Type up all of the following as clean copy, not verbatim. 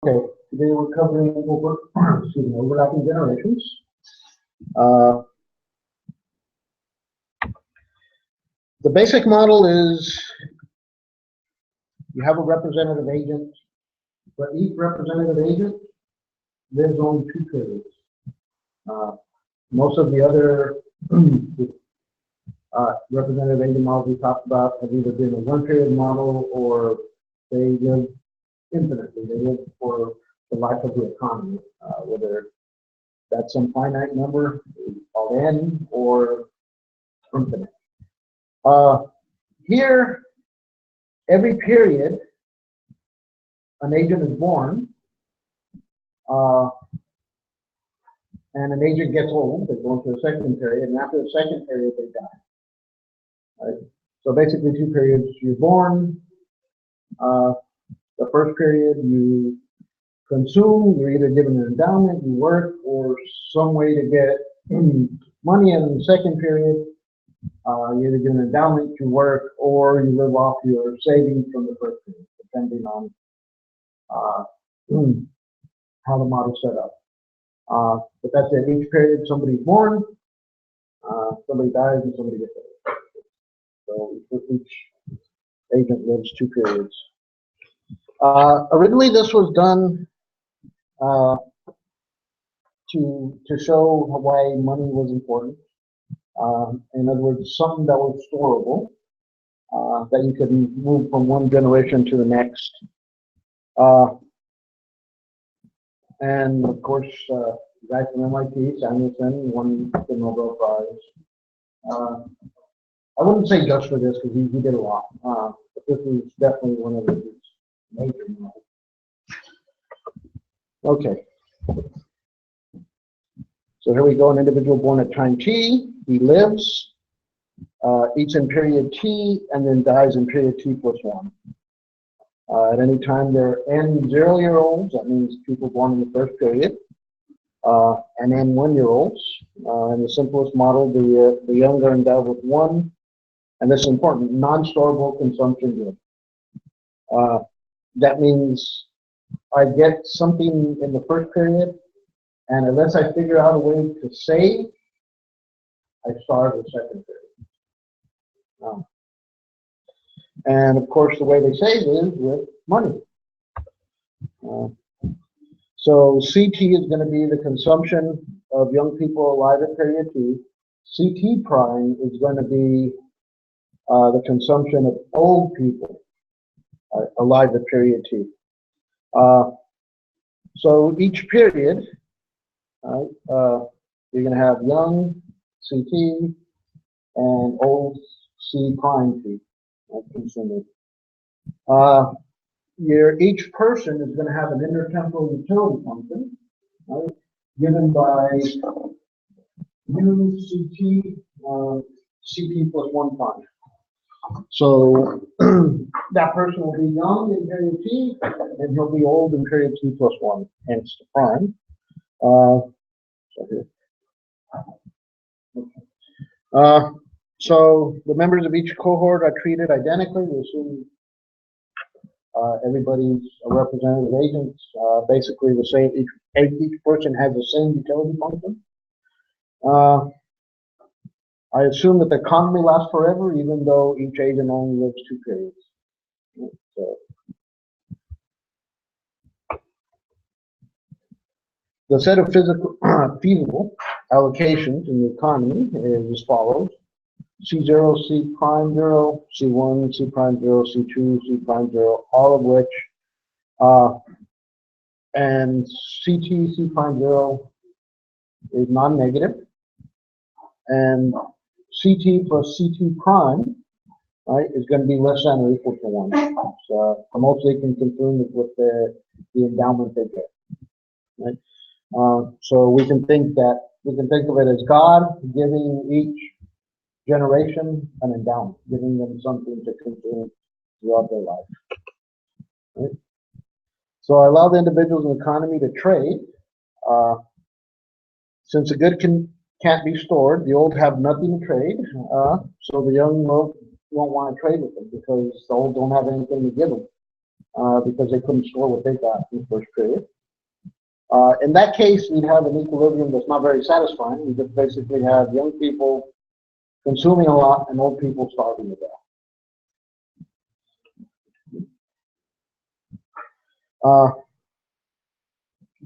Okay, today we're covering overlapping generations. The basic model is you have a representative agent, but each representative agent lives only 2 periods. Most of the other representative agent models we talked about have either been a 1-period model or they live infinitely. They live for the life of the economy, whether that's some finite number called n or infinite. Here, every period, an agent is born, and an agent gets old. They go into a second period, and after the second period, they die. Right? So basically, 2 periods. You're born. The first period, you consume. You're either given an endowment, you work, or some way to get money. And in the second period, you're either given an endowment, you work, or you live off your savings from the first period, depending on how the model's set up. But that's it. Each period, somebody's born, somebody dies, and somebody gets old. So each agent lives 2 periods. Originally, this was done to show why money was important. In other words, something that was storable, that you could move from one generation to the next. And of course, guys from MIT, Samuelson, won the Nobel Prize. I wouldn't say just for this, because he did a lot, but this is definitely one of his major models. Okay. So here we go, an individual born at time t, he lives, eats in period t, and then dies in period t plus 1. At any time they're n 0-year-olds, that means people born in the first period, and n 1-year-olds. In the simplest model, the young are endowed with 1, and this is important, non-storable consumption good. That means I get something in the first period, and unless I figure out a way to save, I starve the second period. And of course, the way they save is with money. So CT is going to be the consumption of young people alive at period t. CT prime is going to be the consumption of old people alive at period t. So each period, you're going to have young CT and old C prime t. Each person is going to have an intertemporal utility function, right, given by U CT CT plus 1 prime. So that person will be young in period t, and he'll be old in period t plus 1, hence the prime. So the members of each cohort are treated identically. We assume everybody's a representative agent, basically the same. Each person has the same utility function. I assume that the economy lasts forever, even though each agent only lives 2 periods. So, the set of feasible allocations in the economy is as follows. C0, C prime 0, C1, C prime 0, C2, C prime 0, all of which, and CT, C prime 0 is non-negative, and CT plus CT prime, right, is going to be less than or equal to 1. So the most they can consume is with the endowment they get, right? So we can think of it as God giving each generation an endowment, giving them something to consume throughout their life. Right? So I allow the individuals in the economy to trade. Since a good can't be stored, the old have nothing to trade, so the young won't want to trade with them because the old don't have anything to give them. because they couldn't store what they got in the first period. In that case, we'd have an equilibrium that's not very satisfying. We just basically have young people consuming a lot and old people starving to death.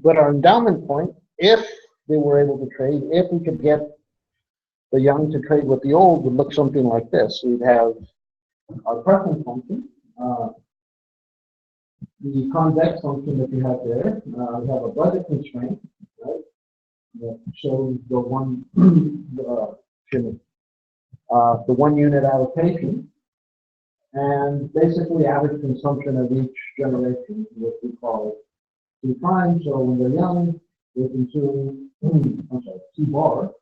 But our endowment point, if they were able to trade, if we could get the young to trade with the old, would look something like this. We'd have our preference function, the convex function that you have there. We have a budget constraint, right? That shows the one, the one unit allocation, and basically average consumption of each generation, what we call C prime. So when they're young, they consume, C bar.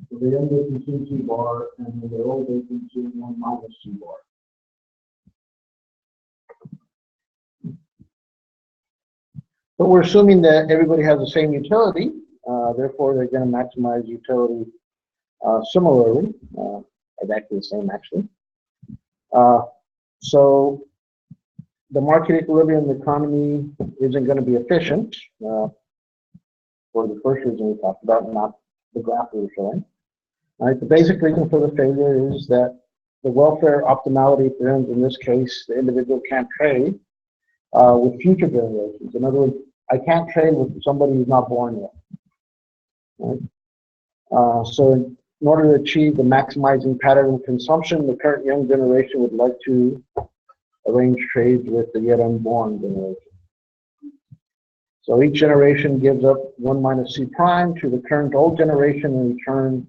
So they're young, they consume C bar, and when they're old, they consume 1 minus C bar. But we're assuming that everybody has the same utility, therefore they're going to maximize utility similarly, exactly the same actually. So the market equilibrium economy isn't going to be efficient for the first reason we talked about, not the graph we were showing. All right, the basic reason for the failure is that the welfare optimality theorems, in this case, the individual can't trade with future generations. In other words, I can't trade with somebody who's not born yet. Right? So in order to achieve the maximizing pattern of consumption, the current young generation would like to arrange trades with the yet unborn generation. So each generation gives up 1 minus C prime to the current old generation. In return,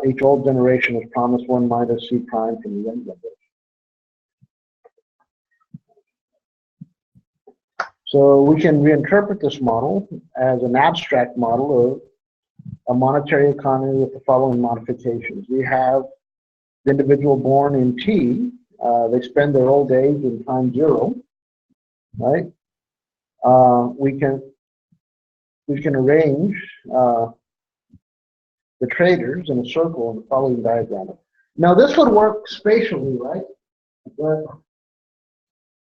each old generation is promised 1 minus C prime from the young generation. So we can reinterpret this model as an abstract model of a monetary economy with the following modifications. We have the individual born in T. They spend their old age in time 0, right? We can arrange the traders in a circle in the following diagram. Now this would work spatially, right? But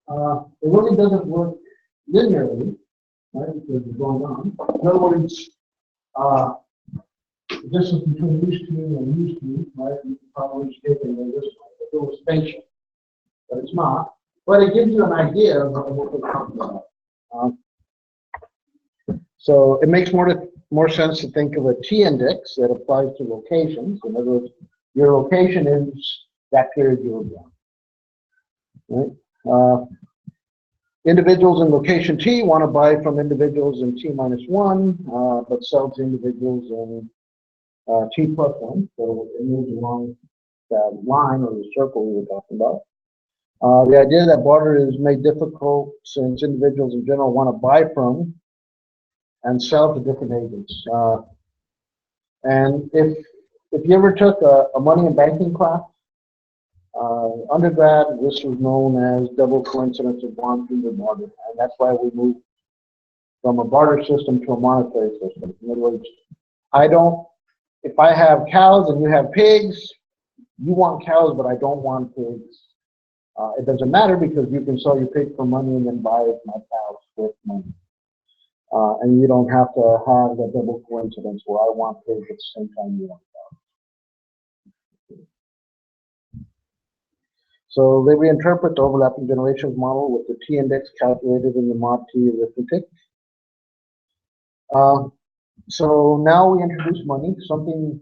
it really doesn't work linearly, right? Because it's going on. In other words, the distance between these two and these two, right? You can probably escape it this way if it was spatial, but it's not. But it gives you an idea of what we're talking about. So it makes more sense to think of a T-index that applies to locations. In other words, your location is that period you were born. Right? Individuals in location T want to buy from individuals in T minus 1, but sell to individuals in T plus 1. So it moves along that line or the circle we were talking about. The idea that barter is made difficult since individuals in general want to buy from and sell to different agents. And if you ever took a money and banking class, undergrad, this was known as double coincidence of bond fees and barter, and that's why we moved from a barter system to a monetary system. In other words, if I have cows and you have pigs, you want cows, but I don't want pigs. It doesn't matter because you can sell your pig for money and then buy my cows with money. And you don't have to have the double coincidence where I want pigs at the same time you want cows. So they reinterpret the overlapping generations model with the T-index calculated in the mod T arithmetic. So now we introduce money, something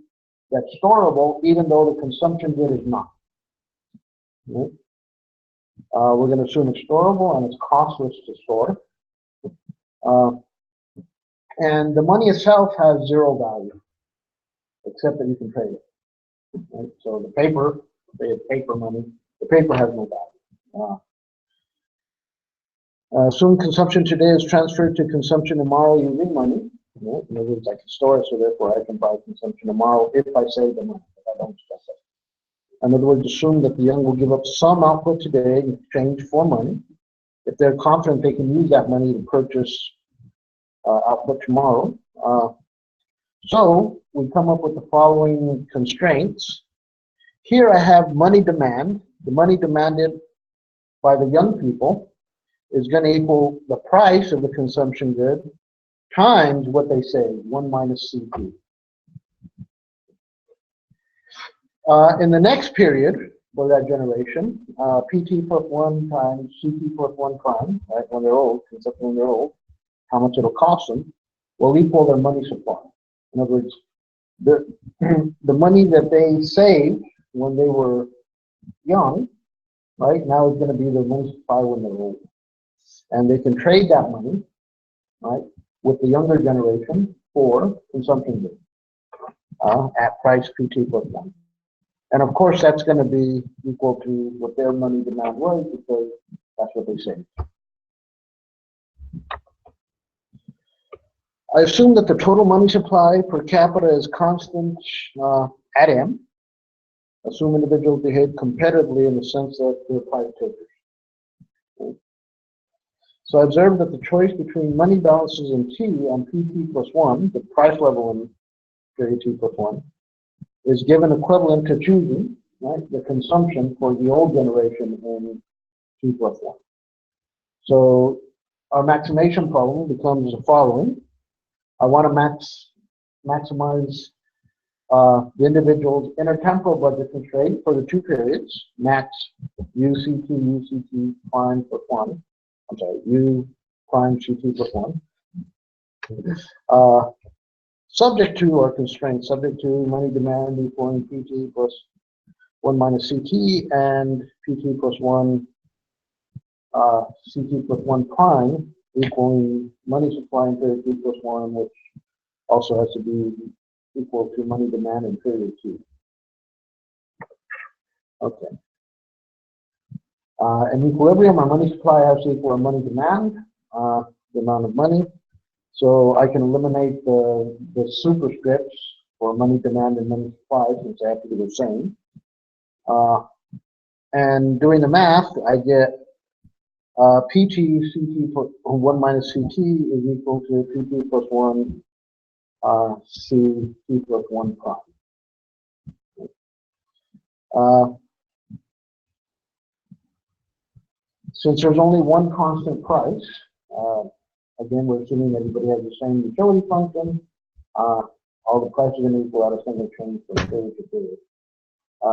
that's storable, even though the consumption good is not. Right? We're going to assume it's storable and it's costless to store. And the money itself has 0 value, except that you can trade it. Right? So the paper, they have paper money, the paper has no value. Assume consumption today is transferred to consumption tomorrow using money. Right? In other words, I can store it, so therefore I can buy consumption tomorrow if I save the money, if I don't stress it. In other words, assume that the young will give up some output today in exchange for money. If they're confident they can use that money to purchase output tomorrow. So we come up with the following constraints. Here I have money demand, the money demanded by the young people, is going to equal the price of the consumption good times what they say, 1 minus CP. In the next period for that generation, PT plus 1 times CT plus 1 prime, right, when they're old, consumption when they're old, how much it'll cost them, will equal their money supply. In other words, the money that they saved when they were young, right, now is going to be their money supply when they're old. And they can trade that money, right, with the younger generation for consumption goods at price PT plus 1. And of course, that's going to be equal to what their money demand was because that's what they saved. I assume that the total money supply per capita is constant at M. Assume individuals behave competitively in the sense that they're price takers. Okay. So I observed that the choice between money balances in T and PT plus 1, the price level in period T plus 1, is given equivalent to choosing, right, the consumption for the old generation in T plus 1. So our maximization problem becomes the following. I want to maximize the individual's intertemporal budget constraint for the 2 periods, max UCT prime plus 1. I'm sorry, U prime CT plus 1. Subject to or constraint, subject to money demand equaling PT plus 1 minus CT and PT plus 1 CT plus 1 prime equaling money supply in period T plus 1, which also has to be equal to money demand in period T. Okay. In equilibrium, our money supply has to equal our money demand, the amount of money. So I can eliminate the superscripts for money demand and money supply since they have to be the same. And doing the math, I get PT CT plus 1 minus CT is equal to PT plus 1 CT plus 1 prime. Since there's only one constant price, again, we're assuming everybody has the same utility function. All the prices are going to equal out a single change from period to period.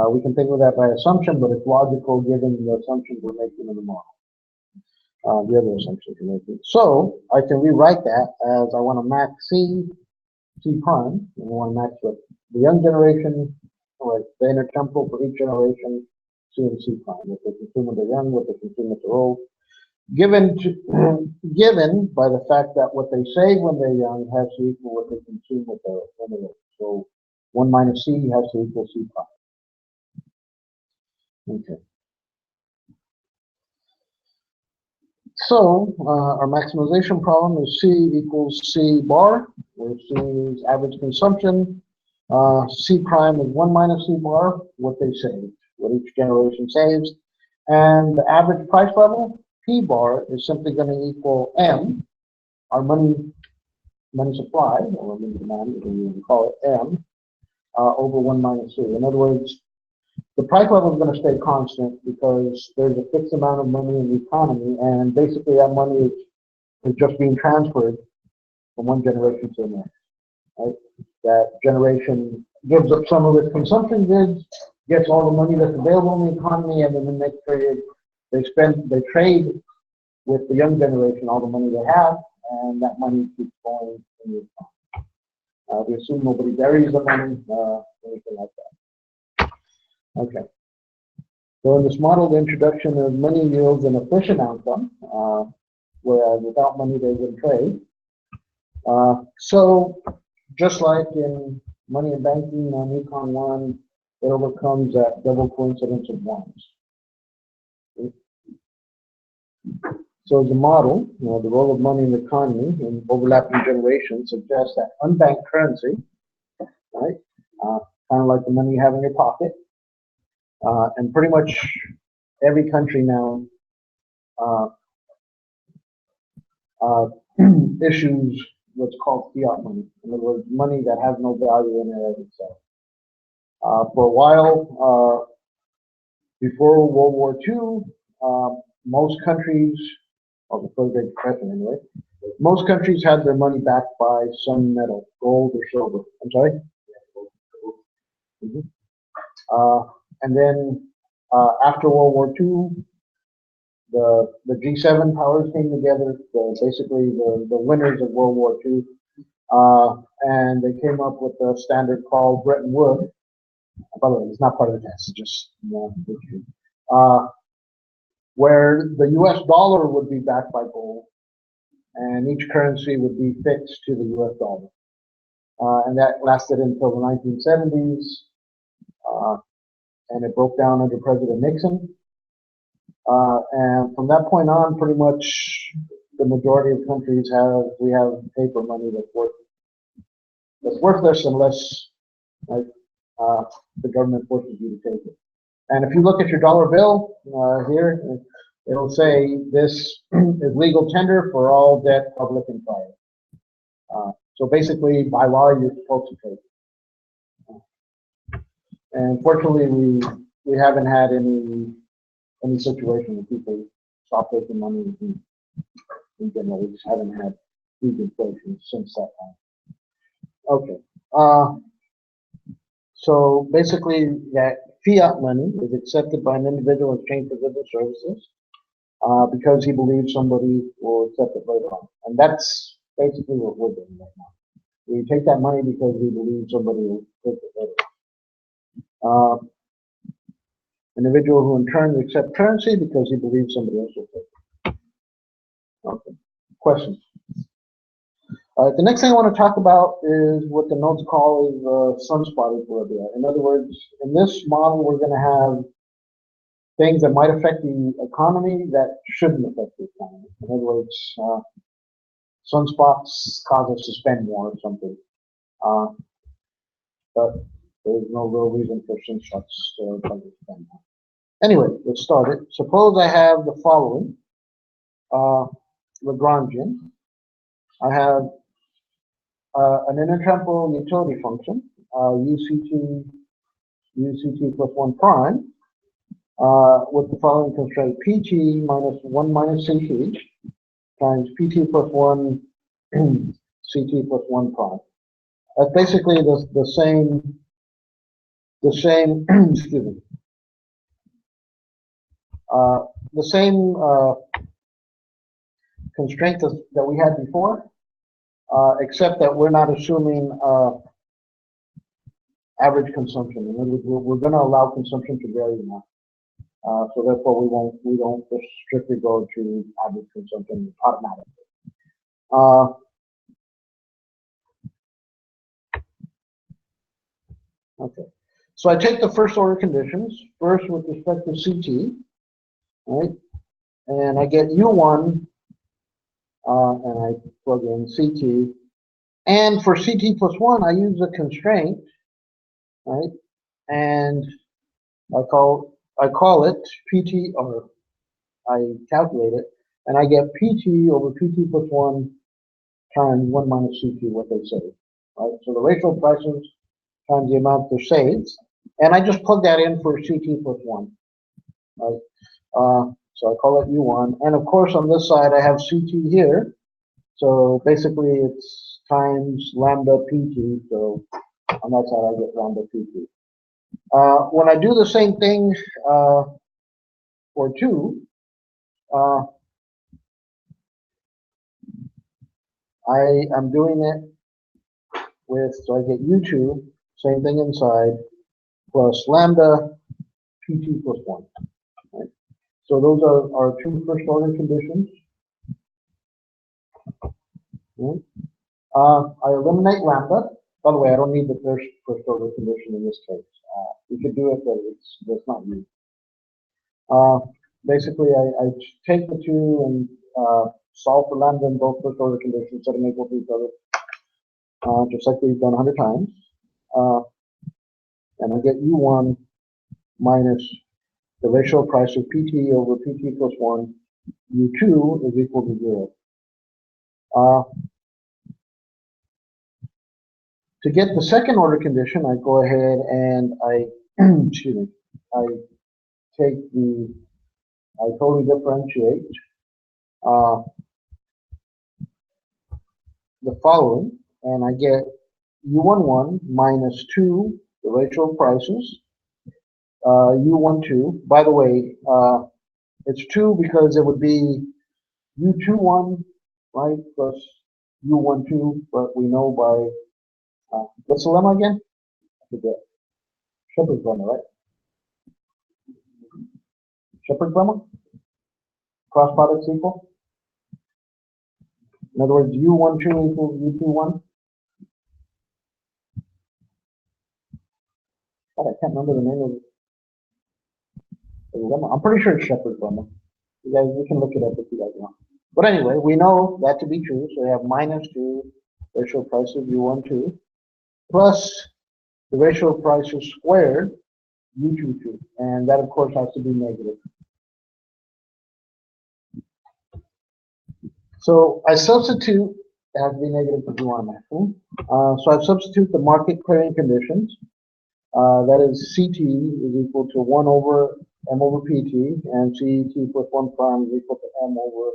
We can think of that by assumption, but it's logical given the assumptions we're making in the model. The other assumptions we're making. So I can rewrite that as I want to max C prime, and I want to match with the young generation, or the intertemporal for each generation, C and C prime. What they consume when they're young, what they consume when they're old. Given by the fact that what they save when they're young has to equal what they consume when they're old. So 1 minus C has to equal C prime. Okay. So our maximization problem is C equals C bar, where C is average consumption. C prime is 1 minus C bar, what they save, what each generation saves. And the average price level, P bar, is simply going to equal M, our money supply, or money demand, whatever you want to call it, M, over 1 minus C. In other words, the price level is going to stay constant because there's a fixed amount of money in the economy, and basically that money is just being transferred from one generation to the next. Right? That generation gives up some of its consumption goods, gets all the money that's available in the economy, and then the next period they trade with the young generation all the money they have, and that money keeps going in the economy. We assume nobody buries the money, anything like that. Okay. So in this model, the introduction of money yields an efficient outcome, whereas without money they wouldn't trade. So just like in money and banking on Econ 1, it overcomes that double coincidence of ones. Okay. So the model, the role of money in the economy in overlapping generations suggests that unbanked currency, right, kind of like the money you have in your pocket, and pretty much every country now issues what's called fiat money. In other words, money that has no value in it as itself. For a while, before World War II, most countries of the First Great Depression anyway. Most countries had their money backed by some metal, gold or silver. I'm sorry? Mhm. And then after World War II, the G7 powers came together, basically the winners of World War II, and they came up with a standard called Bretton Woods. By the way, it's not part of the test, it's just where the US dollar would be backed by gold, and each currency would be fixed to the US dollar. And that lasted until the 1970s, and it broke down under President Nixon. And from that point on, pretty much the majority of countries we have paper money that's worthless unless like, the government forces you to take it. And if you look at your dollar bill here, it'll say this is legal tender for all debt, public and private. So basically, by law, you're supposed to take it. And fortunately, we haven't had any situation where people stop taking money in general. We just haven't had huge inflation since that time. Okay. So basically, that fiat money is accepted by an individual in exchange for goods and services because he believes somebody will accept it later on. And that's basically what we're doing right now. We take that money because we believe somebody will take it later on. Individual who in turn accepts currency because he believes somebody else will take it. Okay. Questions? The next thing I want to talk about is what the notes call is sunspot equilibria. In other words, in this model, we're going to have things that might affect the economy that shouldn't affect the economy. In other words, sunspots cause us to spend more or something. But there's no real reason for sunspots to cause us to spend more. Anyway, let's start it. Suppose I have the following Lagrangian. I have an intertemporal utility function, UCT plus 1 prime, with the following constraint, PT minus 1 minus CT times PT plus 1 CT plus 1 prime. That's basically the same excuse me, the same constraint that we had before, except that we're not assuming average consumption. In other words, we're going to allow consumption to vary now. So therefore, we don't just strictly go to average consumption automatically. Okay. So I take the first order conditions, first with respect to CT, right? And I get U1, and I plug in CT. And for CT plus 1, I use a constraint, right? And I call it PT, or I calculate it, and I get PT over PT plus 1 times 1 minus CT, what they say, right? So the ratio of prices times the amount they're saved, and I just plug that in for CT plus 1, right? So I call it U1, and of course on this side I have CT here, so basically it's times lambda PT, so on that side I get lambda PT. When I do the same thing for 2, I'm doing it with, so I get U2, same thing inside, plus lambda PT plus 1. Right? So those are our 2 first order conditions. Right? I eliminate lambda. By the way, I don't need the first order condition in this case. You could do it, but that's not used. Basically, I take the 2 and solve for lambda in both first order conditions, set them equal to each other, just like we've done 100 times. And I get U1 minus the ratio of price of PT over PT plus 1. U2 is equal to 0. To get the second order condition, I go ahead and I excuse me, I totally differentiate uh, the following, and I get U11 minus 2, the ratio of prices, U12. By the way, it's 2 because it would be U21, right, plus U12, but we know by, what's the lemma again? I forget. Shepherd's lemma, right? Shepherd's lemma? Cross products equal? In other words, U12 equals U21? God, I can't remember the name of the lemma. I'm pretty sure it's Shepherd's lemma. You guys, you can look it up if you guys want. But anyway, we know that to be true, so we have minus 2 ratio of prices U12 plus the ratio of prices squared U22, and that of course has to be negative. So I substitute, it has to be negative because we want a maximum. So I substitute the market clearing conditions. That is CT is equal to 1 over M over PT, and CT plus 1 prime is equal to M over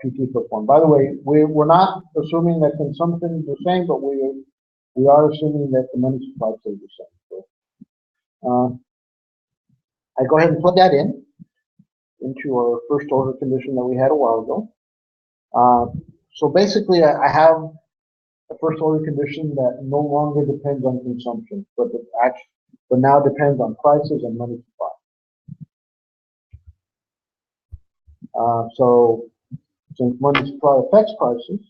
PT plus 1. By the way, we're not assuming that consumption is the same, but we are assuming that the money supply stays the same. So I go ahead and plug that into our first order condition that we had a while ago. So basically, I have a first order condition that no longer depends on consumption, but now depends on prices and money supply. So since money supply affects prices,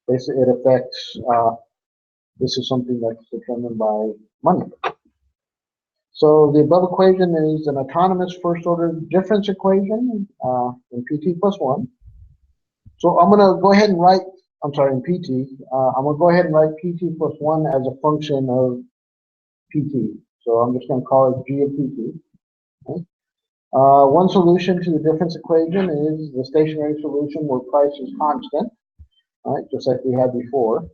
basically it affects, this is something that's determined by money. So the above equation is an autonomous first order difference equation in PT plus 1. So I'm going to go ahead and write, I'm sorry, in PT, I'm going to go ahead and write PT plus 1 as a function of PT. So I'm just going to call it G of PT. Okay. One solution to the difference equation is the stationary solution where price is constant, right, just like we had before,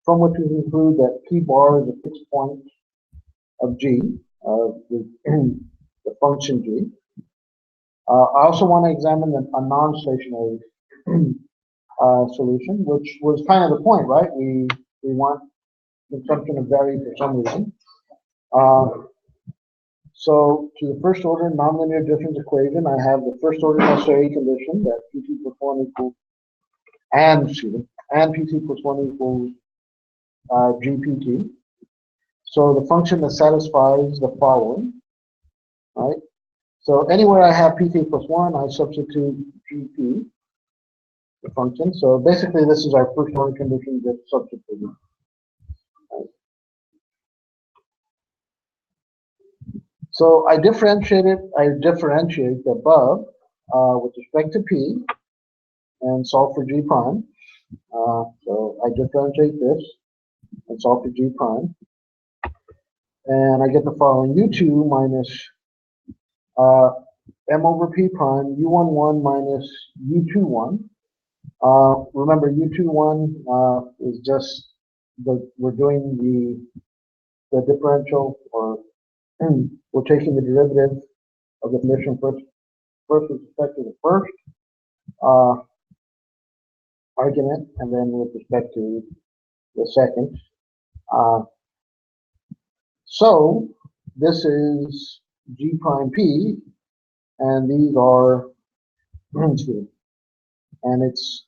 from which we conclude that P bar is a fixed point of G, the function G. I also want to examine a non-stationary solution, which was kind of the point, right? We want consumption to vary for some reason. So to the first order nonlinear difference equation, I have the first order necessary condition that PT plus 1 equals, and PT plus 1 equals GPT. So the function that satisfies the following, right? So anywhere I have PT plus 1, I substitute GP, the function. So basically this is our first order condition that's substituted. Right? So I differentiate the above with respect to P and solve for G prime. So I differentiate this and solve for G prime. And I get the following: U2 minus M over P prime, U11 minus U21. Remember, U21 is just we're doing the differential, or we're taking the derivative of the condition first with respect to the first argument, and then with respect to the second. So this is G prime P, and these are, and it's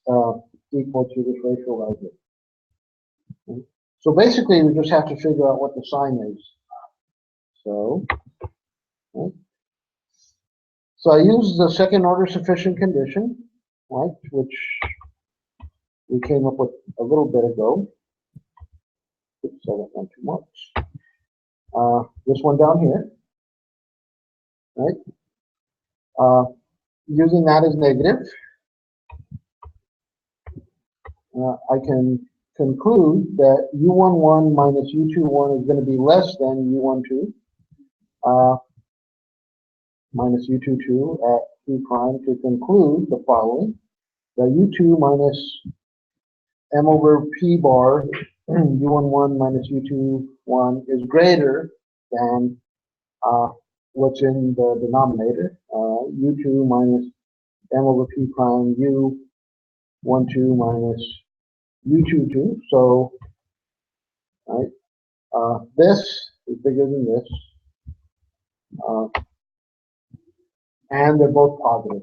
equal to this ratio right here. So basically, we just have to figure out what the sign is. So, right. So I use the second order sufficient condition, right, which we came up with a little bit ago. Oops, I went down too much. This one down here, right? Using that as negative, I can conclude that U11 minus U21 is going to be less than U12 minus U22 at P prime, to conclude the following: that U2 minus M over P bar U11 minus U21 is greater than what's in the denominator. U2 minus M over P prime U12 minus U22. So, right, this is bigger than this, and they're both positive.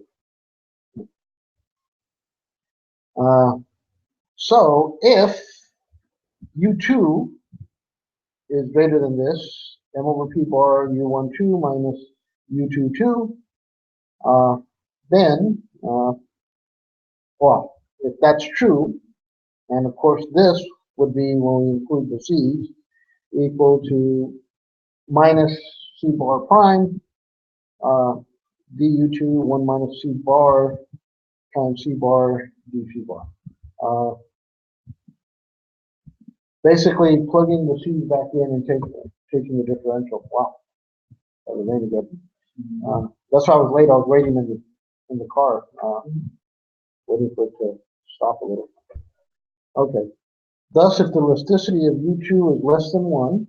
So if U2 is greater than this, M over P bar U12 minus U22, then, well, if that's true, and of course this would be, when we include the C's, equal to minus C bar prime, du2 1 minus C bar times C bar dC bar. Basically plugging the C's back in and taking the differential. Wow, that was really good. That's why I was late. I was waiting in the car, waiting for it to stop a little. Okay. Thus, if the elasticity of U2 is less than 1,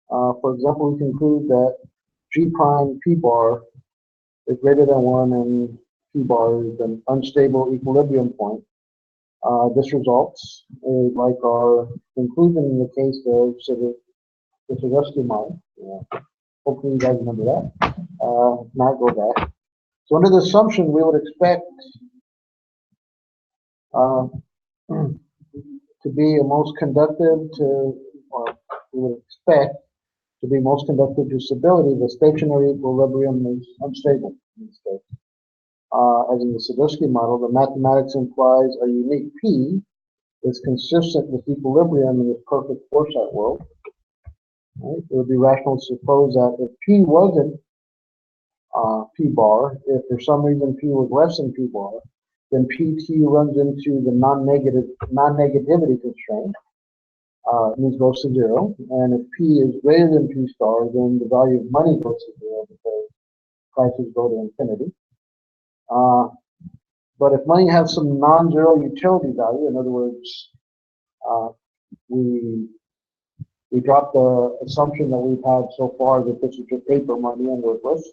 for example, we conclude that G prime P bar is greater than 1 and P bar is an unstable equilibrium point. This results like our conclusion in the case of the Sadowski model. Hopefully you guys remember that. Not go back. So under the assumption, we would expect to be most conductive to, or we would expect to be most conductive to stability. The stationary equilibrium is unstable in this case. As in the Sadowski model, the mathematics implies a unique P is consistent with equilibrium in this perfect Forsyte world. Right? It would be rational to suppose that if P wasn't P bar, if for some reason P was less than P bar, then PT runs into the non-negativity constraint. Means goes to 0. And if P is greater than P star, then the value of money goes to 0 because prices go to infinity. But if money has some non-zero utility value, in other words, we drop the assumption that we've had so far that this is just paper money and worthless,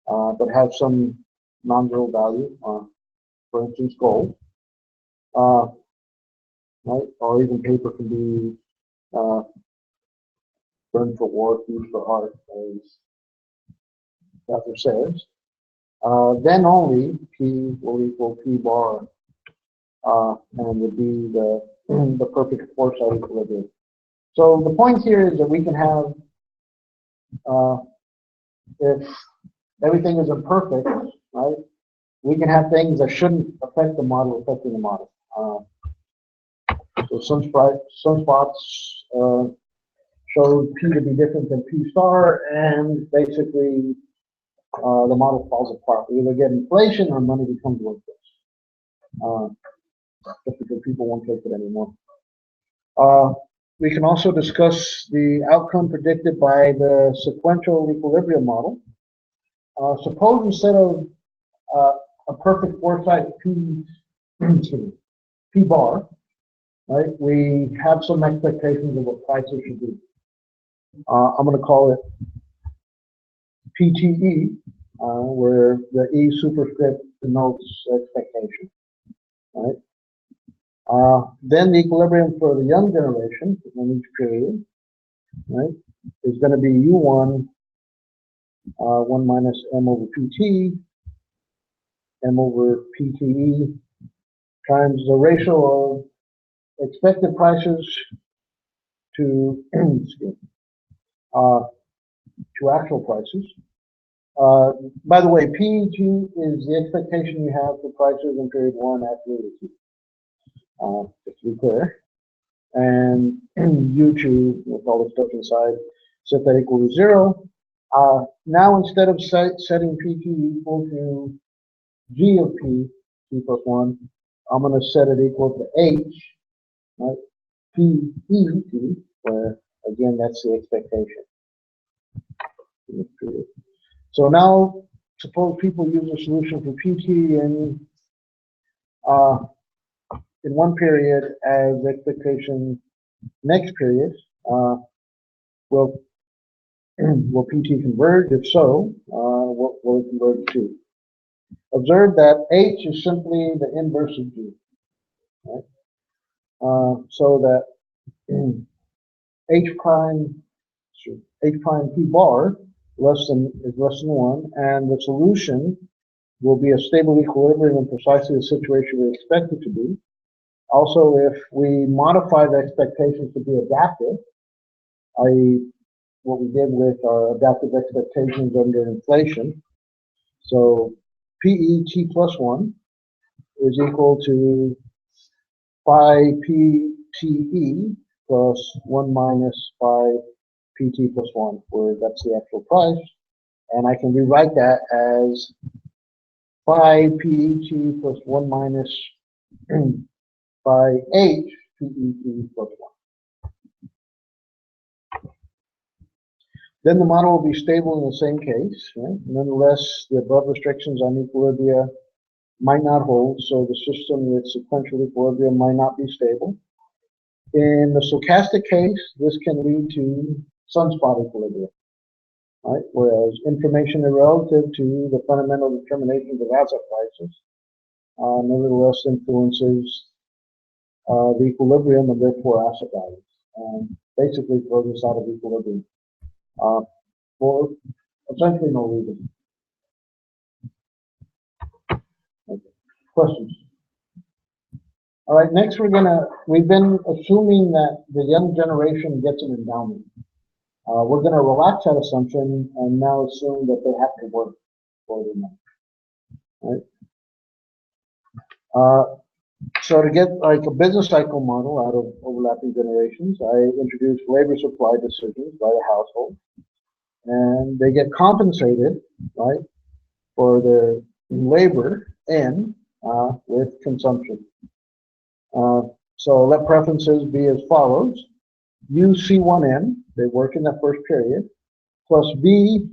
but has some non-zero value, for instance, gold, right? Or even paper can be burned for war, used for art, as the author says. Then only P will equal P bar, and would be the perfect Forsyte equilibrium. So the point here is that we can have, if everything is imperfect, right, we can have things that shouldn't affect the model affecting the model. So some spots showed P to be different than P star, and basically the model falls apart. We either get inflation or money becomes worthless, just because people won't take it anymore. We can also discuss the outcome predicted by the sequential equilibrium model. Suppose instead of a perfect Forsyte P bar, right, we have some expectations of what prices should be. I'm going to call it PTE, where the E superscript denotes expectation. Right? Then the equilibrium for the young generation in each period, right, is going to be U1, 1 minus M over PT, M over PTE, times the ratio of expected prices to to actual prices. By the way, PET is the expectation you have for prices in period 1 at period 2. Just to be clear. And U2, with all the stuff inside, set that equal to 0. Now instead of setting PT equal to G of P, P plus 1, I'm going to set it equal to H, right? PET, where again that's the expectation. So now suppose people use a solution for PT in one period as expectation. Next period, will PT converge? If so, what will it converge to? Observe that H is simply the inverse of G. Right? So that H prime P bar is less than 1, and the solution will be a stable equilibrium in precisely the situation we expect it to be. Also, if we modify the expectations to be adaptive, i.e. what we did with our adaptive expectations under inflation, so PE T plus 1 is equal to phi PTE plus 1 minus phi PT plus 1, where that's the actual price. And I can rewrite that as phi PET plus 1 minus phi H PET plus 1. Then the model will be stable in the same case. Right? Nonetheless, the above restrictions on equilibria might not hold, so the system with sequential equilibrium might not be stable. In the stochastic case, this can lead to sunspot equilibrium, right? Whereas information relative to the fundamental determinations of asset prices nevertheless influences the equilibrium and therefore asset values, and basically throws us out of equilibrium for essentially no reason. Okay. Questions? All right, next we've been assuming that the young generation gets an endowment. We're going to relax that assumption and now assume that they have to work for the money. Right? So to get like a business cycle model out of overlapping generations, I introduced labor supply decisions by the household, and they get compensated, right, for their labor N with consumption. So let preferences be as follows: U C1N, they work in that first period, plus B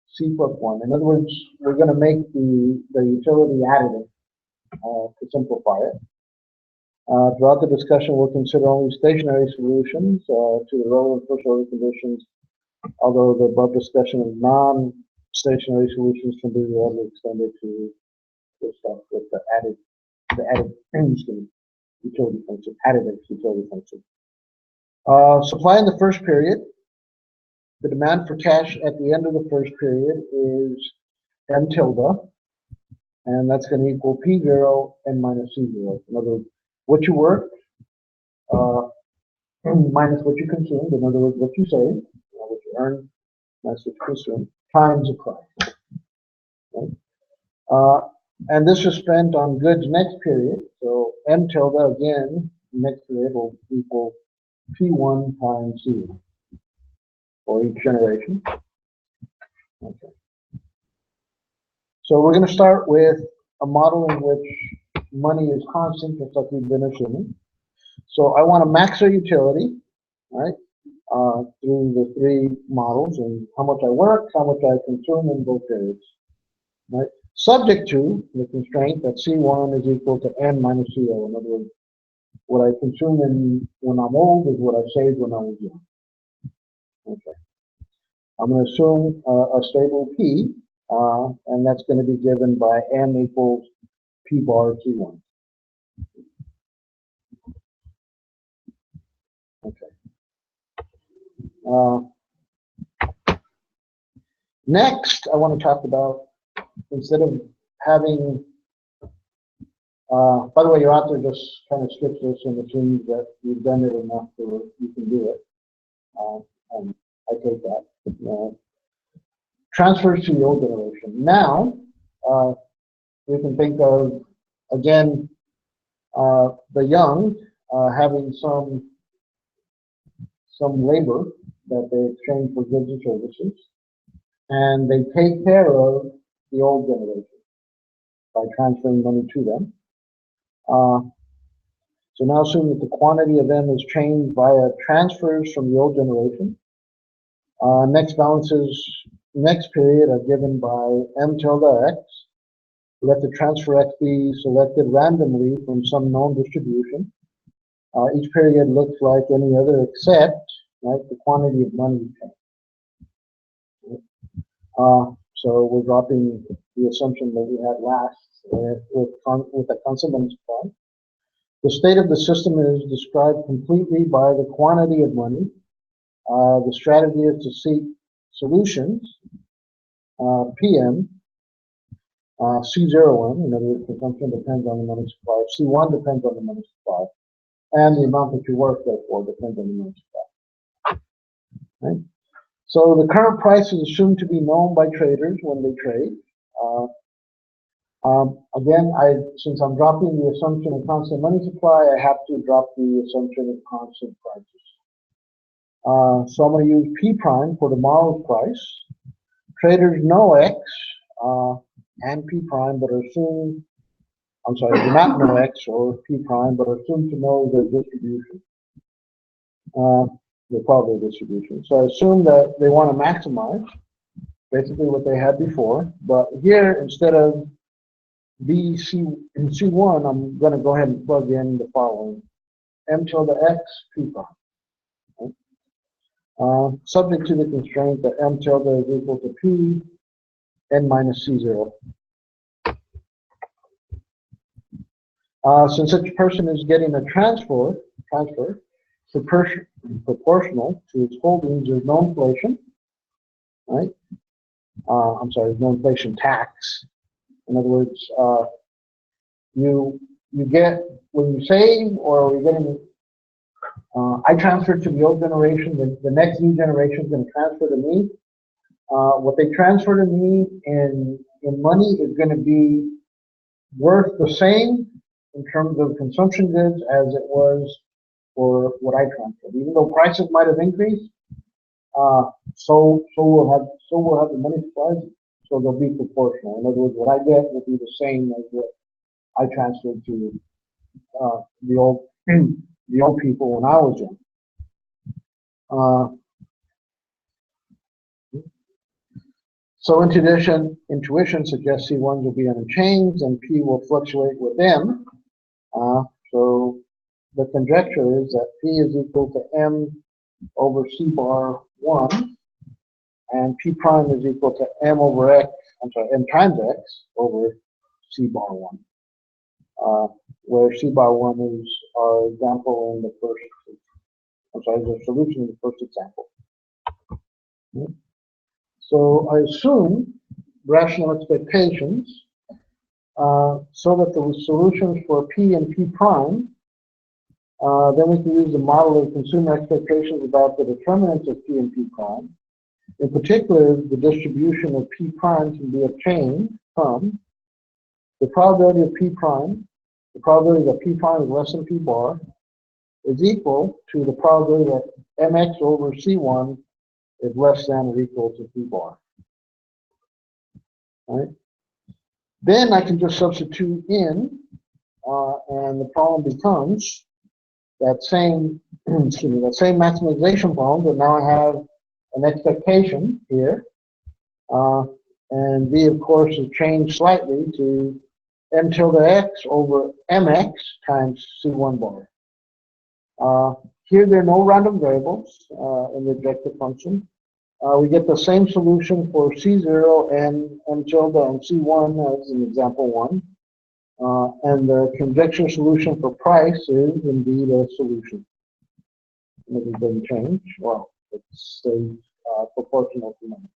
C plus 1. In other words, we're going to make the utility additive to simplify it. Throughout the discussion, we'll consider only stationary solutions to the relevant first order conditions, although the above discussion of non-stationary solutions can be readily extended to this stuff with the added utility function, additive utility function. Supply in the first period. The demand for cash at the end of the first period is M tilde, and that's going to equal P0 N minus C0. In other words, what you work minus what you consumed, in other words, what you save, what you earn, that's what you consume, times the price. Right? And this is spent on goods next period, so M tilde again, next period will equal P1 times C1 for each generation. Okay. So we're going to start with a model in which money is constant, just like we've been assuming. So I want to max our utility, right, through the three models, and how much I work, how much I consume in both periods, right? Subject to the constraint that C1 is equal to N minus CO. In other words, what I consume when I'm old is what I saved when I was young. Okay. I'm going to assume a stable P, and that's going to be given by M equals P bar T1. Okay. Next, I want to talk about, instead of having, by the way, your author just kind of skips this and assumes that you've done it enough so you can do it. And I take that. Transfers to the old generation. Now, we can think of, again, the young having some labor that they exchange for goods and services, and they take care of the old generation by transferring money to them. So now assume that the quantity of them is changed via transfers from the old generation. Next balances next period are given by M tilde X. Let the transfer X be selected randomly from some known distribution. Each period looks like any other except, right, the quantity of money changed. So we're dropping the assumption that we had last with the constant money supply. The state of the system is described completely by the quantity of money. The strategy is to seek solutions, PM, C01, in other words, consumption depends on the money supply. C1 depends on the money supply. And the amount that you work, therefore, depends on the money supply. Right? So the current price is assumed to be known by traders when they trade. Again, since I'm dropping the assumption of constant money supply, I have to drop the assumption of constant prices. So I'm going to use P prime for tomorrow's price. Traders know X and P prime, but are assumed, I'm sorry, do not know X or P prime, but are assumed to know their distribution, their probability distribution. So I assume that they want to maximize basically what they had before, but here instead of in C1, I'm going to go ahead and plug in the following: M tilde X P prime. Okay. Subject to the constraint that M tilde is equal to P n minus C0. Since each person is getting a transfer proportional to its holdings, there's no inflation, right? I'm sorry, there's no inflation tax. In other words, you get, when you save or you're getting, I transfer to the old generation, the next new generation is going to transfer to me. What they transfer to me in money is going to be worth the same in terms of consumption goods as it was for what I transferred. Even though prices might have increased, so we'll have the money supplies, so they'll be proportional. In other words, what I get will be the same as what I transferred to the old people when I was young. So intuition suggests C1 will be unchanged and P will fluctuate with M. So the conjecture is that P is equal to M over C bar 1, and P prime is equal to M over X, M times X over C bar 1, where C bar 1 is our example in the first, the solution in the first example. Okay. So I assume rational expectations so that the solutions for P and P prime, then we can use the model of consumer expectations about the determinants of P and P prime. In particular, the distribution of P prime can be obtained from the probability of P prime, the probability that P prime is less than P bar, is equal to the probability that MX over C1 is less than or equal to P bar. Right? Then I can just substitute in, and the problem becomes that same, excuse me, that same maximization problem, but now I have an expectation here, and V, of course, is changed slightly to M tilde X over MX times C1 bar. Here there are no random variables in the objective function. We get the same solution for C0 and M tilde and C1 as in example 1. And the conjecture solution for price is indeed a solution. It doesn't change. Well, it stays proportional to money.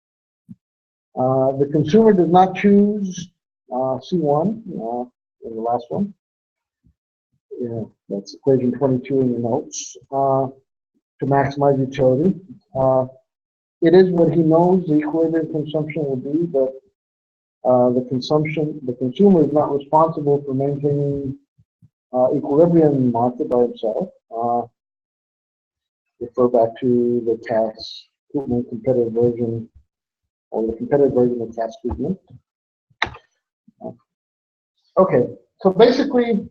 The consumer does not choose C1 in the last one. Yeah, that's equation 22 in your notes. To maximize utility. It is what he knows the equilibrium consumption will be, but the consumer is not responsible for maintaining equilibrium in the market by himself. Refer back to the Cass-Koopman competitive version, or the competitive version of Cass-Koopman. Okay, so basically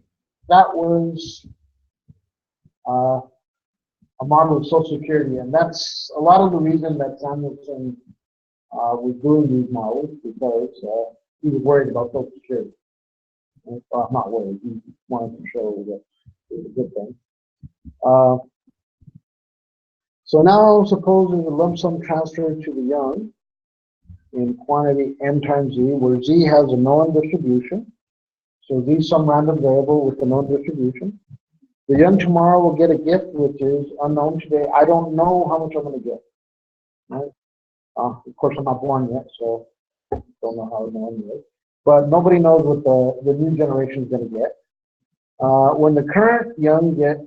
that was a model of Social Security, and that's a lot of the reason that Samuelson was doing these models, because he was worried about Social Security. Not worried, he wanted to show that it was a good thing. So now suppose there's a lump sum transfer to the young. in quantity m times z, where z has a known distribution. So z is some random variable with a known distribution. The young tomorrow will get a gift which is unknown today. I don't know how much I'm going to get. Right? Of course, I'm not born yet, so don't know how known it is. But nobody knows what the new generation is going to get. When the current young get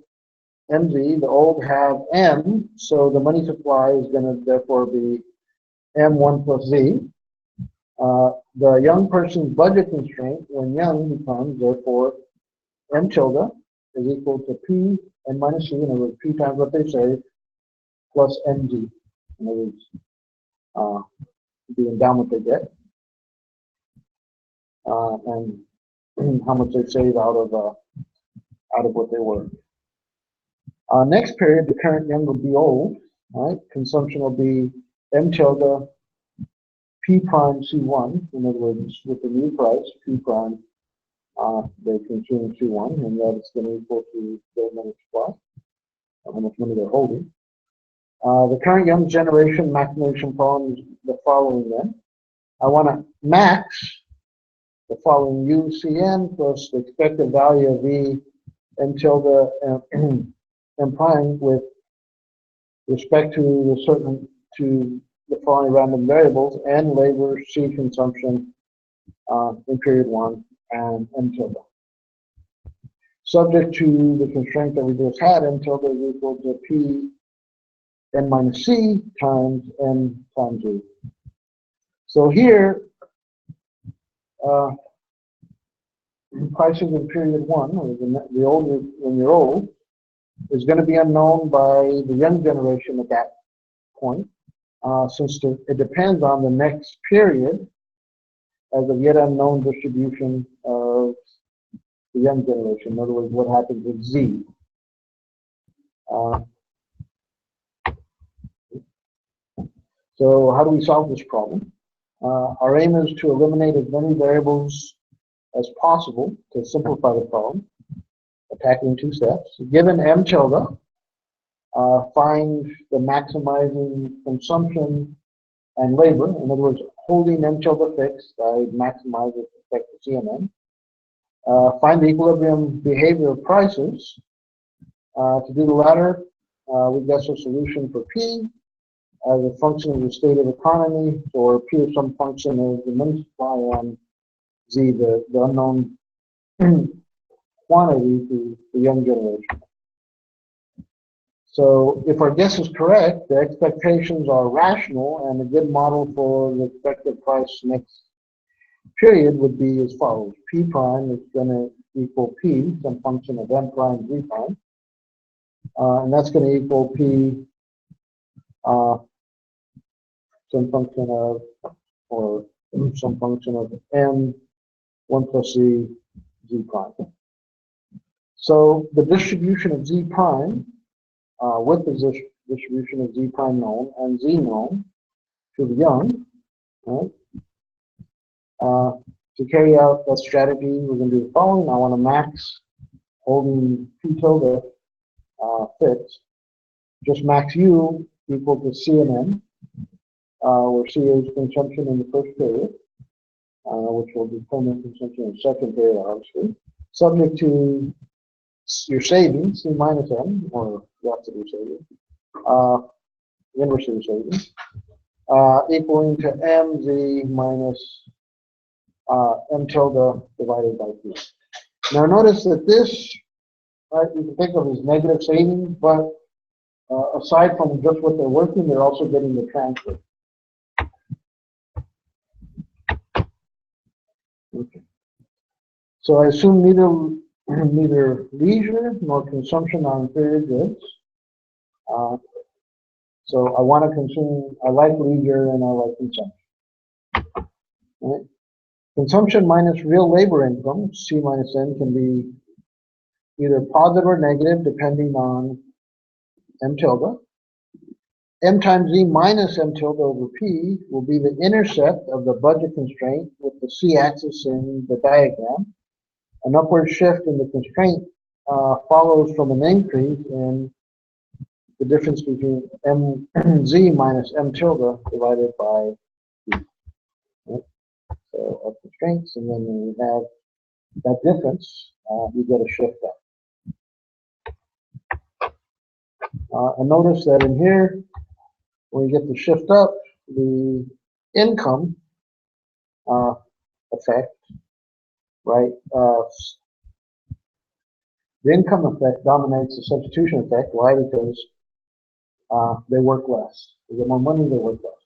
mz, the old have m, so the money supply is going to therefore be m1 plus z. The young person's budget constraint when young becomes therefore m tilde is equal to p n minus c, in other words, p times what they save plus mg, in other words, the endowment they get, and how much they save out of what they work. Next period, the current young will be old, right? Consumption will be m tilde p prime c1, in other words, with the new price, p prime, they consume c1, and that is going to equal to their money supply, how much money they're holding. The current young generation maximization problem is the following then. I want to max the following UCN plus the expected value of V m tilde m prime with respect to the following random variables and labor, C consumption in period 1 and m tilde. Subject to the constraint that we just had, m tilde is equal to P n minus C times m times Z. So here, prices in period 1, or the older, when you're old, is going to be unknown by the young generation at that point, since it depends on the next period as a yet unknown distribution of the young generation. In other words, what happens with Z. So how do we solve this problem? Our aim is to eliminate as many variables as possible to simplify the problem, attacking 2 steps. Given m tilde, find the maximizing consumption and labor. In other words, holding m tilde fixed, I maximize with respect to CNN. Find the equilibrium behavior of prices. To do the latter, we guess a solution for P as a function of the state of the economy, or P is some function of the money supply on Z, the unknown quantity to the young generation. So if our guess is correct, the expectations are rational, and a good model for the expected price next period would be as follows. P prime is going to equal P, some function of m prime Z prime, and that's going to equal P, some function of, or some function of m 1 plus z, Z prime. So the distribution of Z prime, with the distribution of Z prime known and Z known to the young, right? To carry out that strategy, we're going to do the following. I want to max holding P tilde fixed. Just max U equal to C and M, where C is consumption in the first period, which will determine consumption in the second period, obviously. Subject to your savings, C minus M, or the opposite of savings, inverse of savings, equaling to mz minus m tilde divided by P. Now notice that this, right, you can think of as negative savings, but aside from just what they're working, they're also getting the transfer. Okay. So I assume neither leisure nor consumption are inferior goods. So I want to consume, I like leisure and I like consumption. Right? Consumption minus real labor income, C minus N, can be either positive or negative depending on m tilde. M times Z minus m tilde over P will be the intercept of the budget constraint with the C axis in the diagram. An upward shift in the constraint follows from an increase in the difference between mz minus m tilde divided by P. So our constraints, and then when we have that difference, we get a shift up. And notice that in here, when we get the shift up, the income effect, right? The income effect dominates the substitution effect. Why? Because they work less. They get more money, they work less.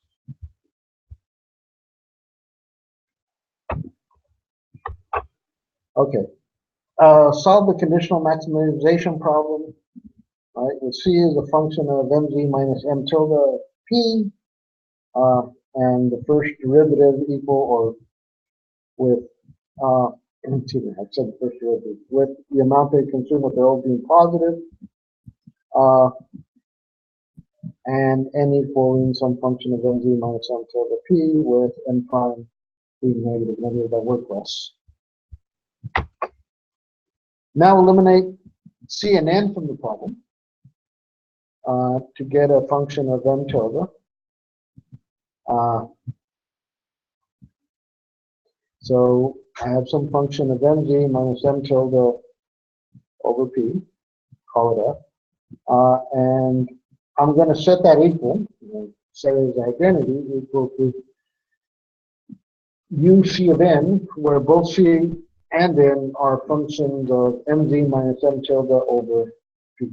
Okay. Solve the conditional maximization problem. Right, with C is a function of mz minus m tilde p, and the first derivative equal or with, excuse me, I said the first derivative, with the amount they consume with their O being positive, and n equaling some function of mz minus m tilde p with m prime being negative that work less. Now eliminate C and n from the problem. To get a function of m tilde. So I have some function of mz minus m tilde over p, call it f, and I'm going to set that equal, say as identity, equal to u c of n, where both c and n are functions of mz minus m tilde over p.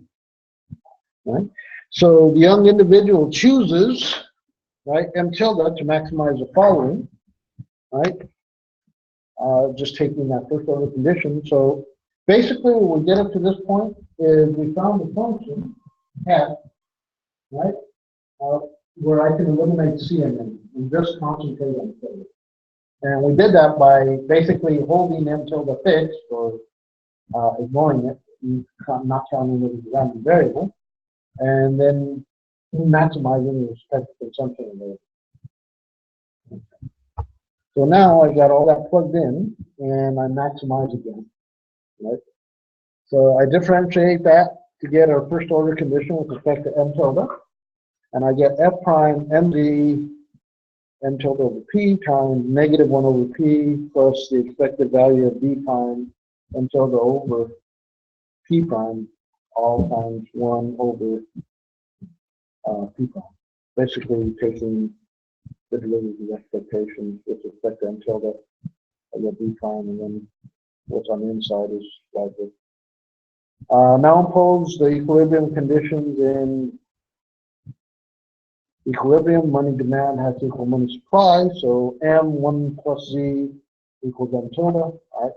Right? So the young individual chooses, right, m tilde to maximize the following, right? Just taking that first order condition. So basically, when we get up to this point, is we found the function f, right, where I can eliminate c and n and just concentrate on tilde. And we did that by basically holding m tilde fixed or ignoring it, not counting it as a random variable, and then maximizing the respective consumption of it. So now I've got all that plugged in, and I maximize again, right? So I differentiate that to get our first order condition with respect to m tilde, and I get f prime mz m tilde over p times negative 1 over p plus the expected value of b prime m tilde over p prime all times 1 over p prime. Basically taking the derivative of expectations with respect to m tilde, I get b prime, and then what's on the inside is likely. Now impose the equilibrium conditions in equilibrium. Money demand has to equal money supply, so m1 plus z equals m tilde. Right?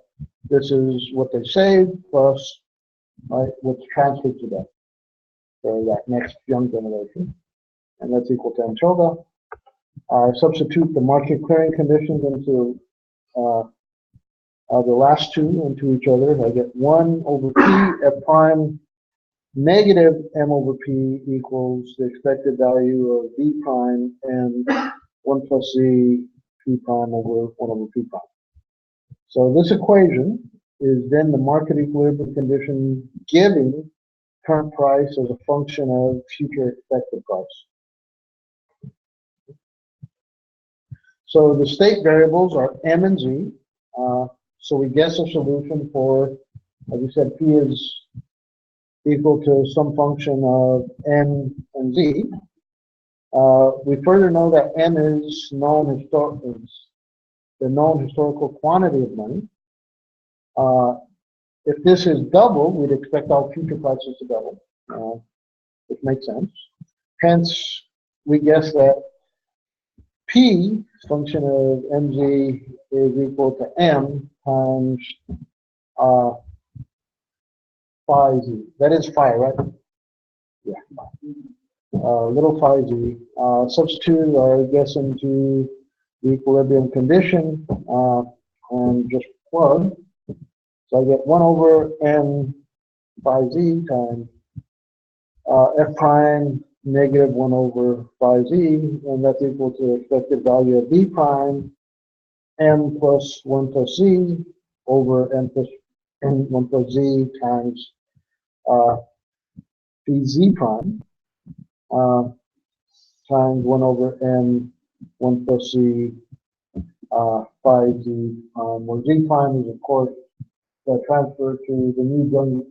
This is what they saved plus, right, what's transferred to them. So that next young generation, and that's equal to m tilde. Substitute the market clearing conditions into the last two into each other. I get 1 over p f prime negative m over p equals the expected value of b prime and 1 plus z p prime over 1 over p prime. So this equation is then the market equilibrium condition giving current price as a function of future expected price. So the state variables are m and z. So we guess a solution for, as we said, p is equal to some function of n and z. We further know that m is the known historical quantity of money. If this is double, we'd expect all future prices to double, which makes sense. Hence, we guess that p, function of mz, is equal to m times phi z. That is phi, right? Yeah. Little phi z. Substitute, I guess, into the equilibrium condition and just plug. So I get 1 over n phi z times f prime negative 1 over phi z, and that's equal to expected value of b prime m plus 1 plus z over m plus n 1 plus z times p z prime times 1 over n 1 plus z phi z prime, where z prime is of course the transfer to the new young,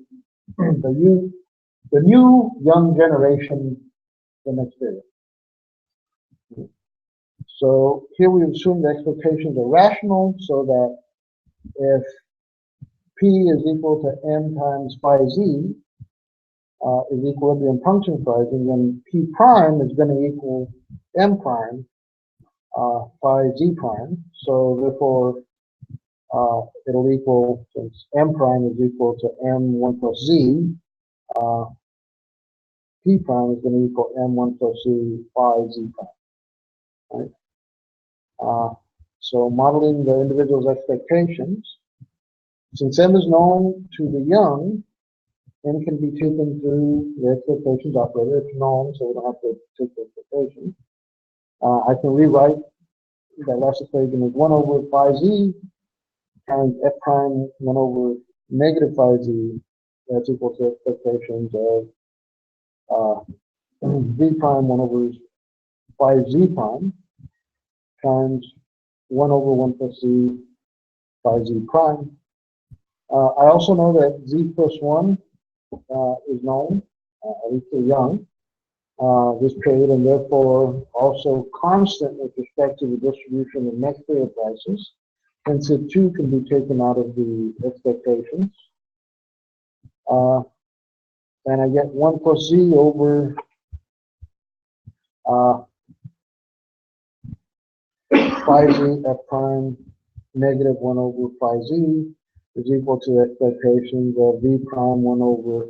the new young generation the next period. So here we assume the expectations are rational, so that if p is equal to m times phi z is equilibrium function pricing, then p prime is going to equal m prime phi z prime. So therefore, it'll equal, since m prime is equal to m1 plus z, p prime is going to equal m1 plus z phi z prime. Right? So modeling the individual's expectations, since m is known to the young, m can be taken through the expectations operator. It's known, so we don't have to take the expectations. I can rewrite that last equation as 1 over phi z times f prime 1 over negative phi z. That's equal to expectations of v prime 1 over phi z prime times 1 over 1 plus z phi z prime. I also know that z plus 1 is known, at least for young, this period, and therefore also constant with respect to the distribution of next period prices, since it too can be taken out of the expectations. And I get 1 plus z over phi z f prime negative 1 over phi z is equal to expectations of v prime 1 over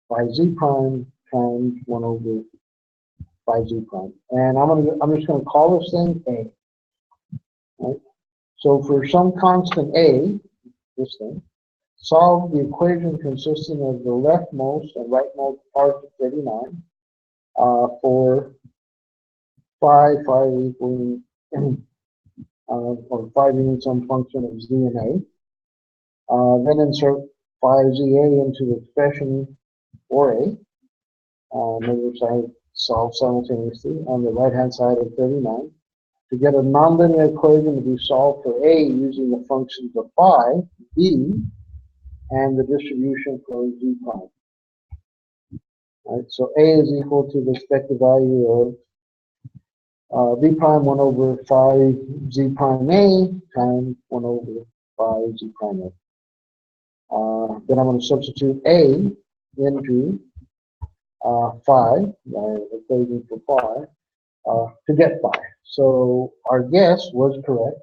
phi z prime times 1 over phi z prime. And I'm just gonna call this thing A. Right? So for some constant A, this thing, solve the equation consisting of the leftmost and rightmost parts of 39 for phi equaling or phi being some function of z and a. Then insert phi za into the expression for a. Which I solve simultaneously on the right-hand side of 39 to get a nonlinear equation to be solved for a using the functions of phi, b, and the distribution for z prime. Right, so a is equal to the expected value of b prime 1 over phi z prime a times 1 over phi z prime a. Then I'm going to substitute a into phi, the equation for phi, to get phi. So our guess was correct.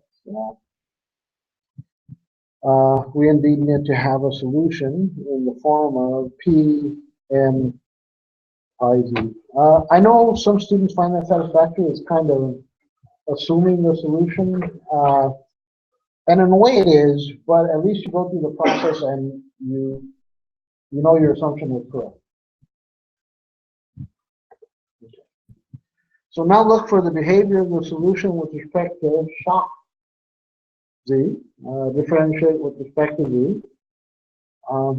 We indeed need to have a solution in the form of p m phi z. I know some students find that satisfactory. It's kind of assuming the solution, and in a way it is, but at least you go through the process and you know your assumption was correct. So now look for the behavior of the solution with respect to shock z, differentiate with respect to z.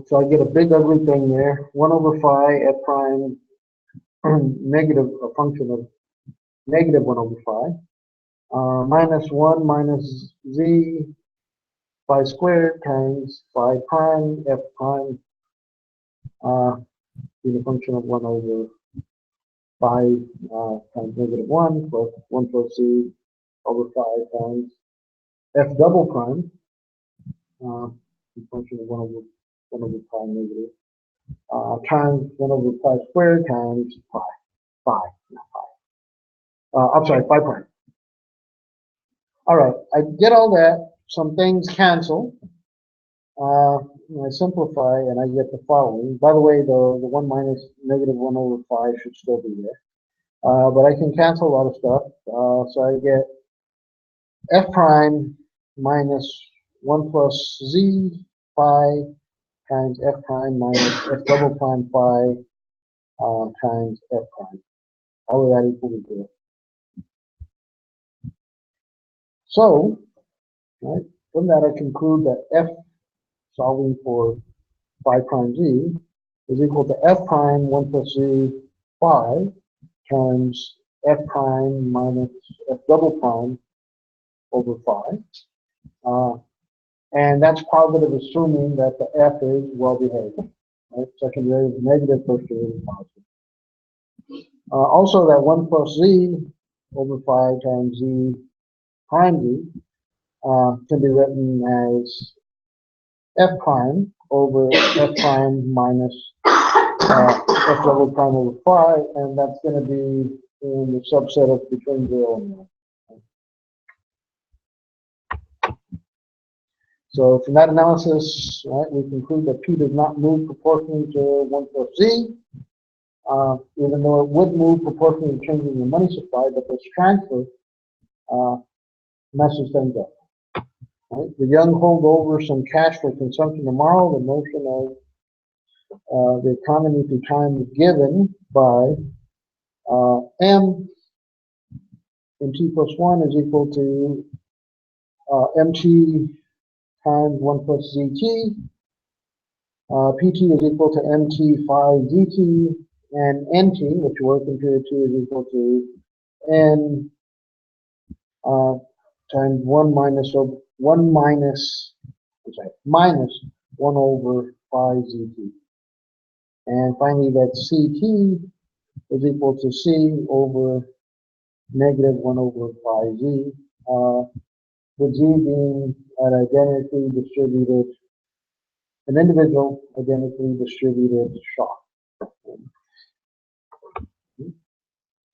So I get a big ugly thing there, 1 over phi f prime negative, a function of negative 1 over phi, minus 1 minus z phi squared times phi prime f prime being a function of 1 over phi times negative 1 plus 1 plus z over phi times f double prime, function of 1 over phi negative, times 1 over phi squared times phi, not phi. I'm sorry, phi prime. All right, I get all that. Some things cancel. I simplify and I get the following. By the way, the 1 minus negative 1 over phi should still be there. But I can cancel a lot of stuff. So I get f prime minus 1 plus z phi times f prime minus f double prime phi times f prime. All of that equals 0. So, right, from that I conclude that f solving for phi prime z is equal to f prime 1 plus z phi times f prime minus f double prime over phi. And that's positive, assuming that the f is well behaved. Right? Second derivative negative, first derivative positive. Also, that 1 plus z over phi times z prime z can be written as f prime over f prime minus f double prime over phi, and that's going to be in the subset of between 0 and 1. So from that analysis, right, we conclude that P does not move proportionally to 1 plus Z, even though it would move proportionally to changing the money supply, but this transfer messes things up. Right? The young hold over some cash for consumption tomorrow. The notion of the economy through time is given by M in T plus 1 is equal to MT times 1 plus ZT. PT is equal to MT phi DT, and NT, which we're working period 2, is equal to N times 1 minus 1 over phi ZT. And finally, that CT is equal to C over negative 1 over phi Z, with Z being an identically distributed, an individual identically distributed shock.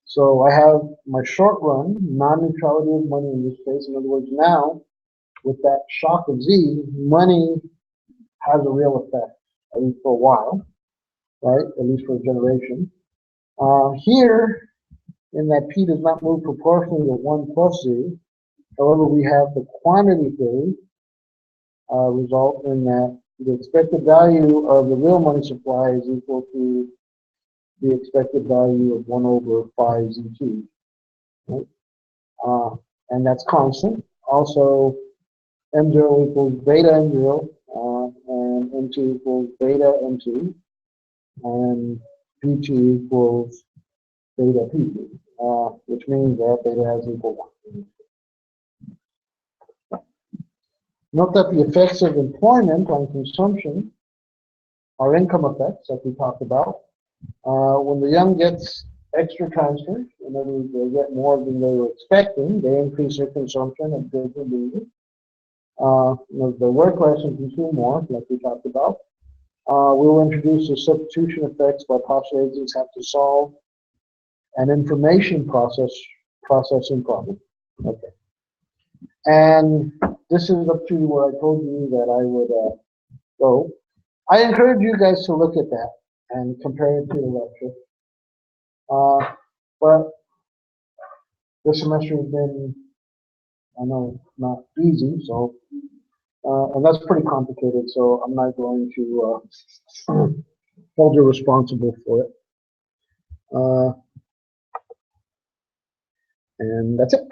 So I have my short run, non-neutrality of money in this case. In other words, now with that shock of Z, money has a real effect, at least for a while, right? At least for a generation. Here, in that P does not move proportionally to 1 plus Z. However, we have the quantity theory result in that the expected value of the real money supply is equal to the expected value of 1 over phi ZT. Right? And that's constant. Also, M0 equals beta M0, and M2 equals beta M2, and P2 equals beta P2, which means that beta has equal 1. Note that the effects of employment on consumption are income effects, like we talked about. When the young gets extra transfers, in other words, they get more than they were expecting, they increase their consumption of goods and services. They work less and consume more, like we talked about. We'll introduce the substitution effects by possible agents have to solve an information processing problem. Okay. And this is up to where I told you that I would go. I encourage you guys to look at that and compare it to the lecture. But this semester has been, I know, not easy, so, and that's pretty complicated, so I'm not going to hold you responsible for it. And that's it.